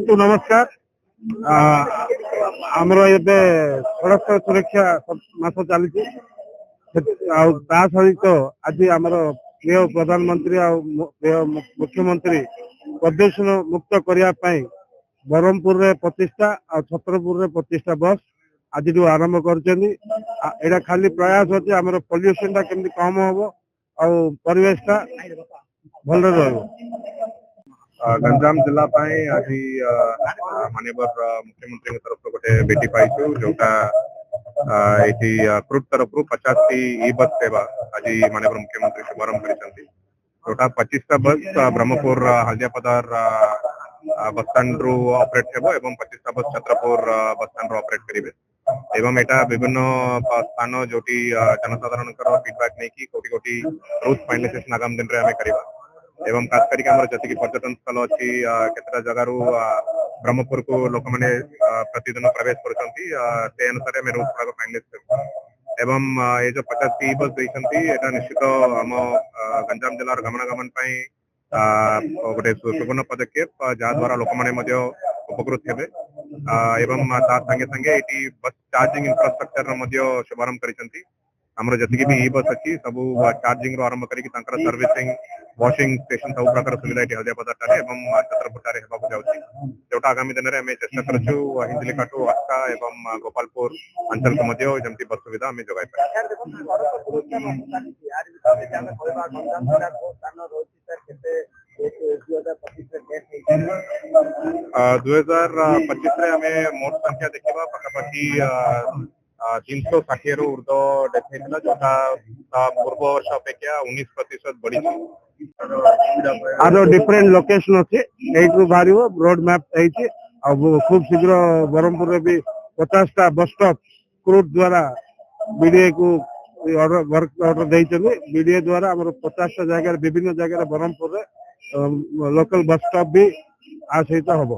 ସମସ୍ତଙ୍କୁ ନମସ୍କାର। ଆମର ଏବେ ସଡ଼କ ସୁରକ୍ଷା ମାସ ଚାଲିଛି ଆଉ ତା ସହିତ ଆଜି ଆମର ପ୍ରିୟ ପ୍ରଧାନମନ୍ତ୍ରୀ ଆଉ ପ୍ରିୟ ମୁଖ୍ୟମନ୍ତ୍ରୀ ପ୍ରଦୂଷଣ ମୁକ୍ତ କରିବା ପାଇଁ ବ୍ରହ୍ମପୁରରେ 25ଟା ଆଉ ଛତ୍ରପୁରରେ 25ଟା ବସ୍ ଆଜିଠୁ ଆରମ୍ଭ କରିଛନ୍ତି। ଏଇଟା ଖାଲି ପ୍ରୟାସ ଅଛି ଆମର ପଲ୍ୟୁସନ ଟା କେମିତି କମ ହବ ଆଉ ପରିବେଶ ଟା ଭଲରେ ରହିବ। गंजाम जिला आज माननीय मुख्यमंत्री तरफ गोटे भेटी पाइछु जोटा ये क्रूड तरफ 50 ई बस सेवा आज माननीय मुख्यमंत्री शुभारंभ कर जोटा 25टा बस ब्रह्मपुर हल्दियापदार बस स्टैंड रु ऑपरेट हेबो एवं 25टा बस छत्रपुर बस स्टैंड रु ऑपरेट करिवे एवं एटा विभिन्न स्थान जोटी जनसाधारण फीडबैक नहीं कि कोटी कोटी रूट फाइनालाइजेशन आगामी दिन रे हमें करिवा एवं खास करके हमर जति पर्यटन स्थल अच्छी केतटा जगार ब्रह्मपुर को लोक मैंने प्रतिदिन प्रवेश करछंती से अनुसार में रूट गुड़ाक फाइनालाइज कर एवं ये जो 50 ई बस देइछंती एटा निश्चित हम गंजाम जिलार गमनागमन पई गोटे सुवर्ण पदक्षेप जहाँ द्वारा लोक मैंने उपकृत हेबे एवं तार संगे संगे एटी बस चार्जिंग इंफ्रास्ट्रक्चर शुभारंभ करिसंती हमर जति भी ई बस अच्छी सब चार्जिंग रो आरंभ करी सर्विसिंग वॉशिंग स्टेशन सब प्रकार सुविधा ये हल्दियापदार एवं छत्रपुर होगा जाऊँगी जोटा आगामी दिन में चेष्टा करूँ हिंदलिकाटू आस्का एवं गोपालपुर अंचल को जमती बस सुविधा आम जोगाई 2025 आम मोट संख्या देखा पाखापाखि 360 रू ऊर्ध डेथ होता जोटा पूर्व वर्ष अपेक्षा 19% बढ़ी आर डिफरेंट लोकेशन अच्छे बाहर रोड मैप खूब शीघ्र ब्रह्मपुर भी 50टा बस स्टॉप क्रूड द्वारा बीडीए को ऑर्डर देते बीडीए द्वारा 50टा जगह विभिन्न जगह ब्रह्मपुर लोकल बस स्टॉप भी आ सहित हम।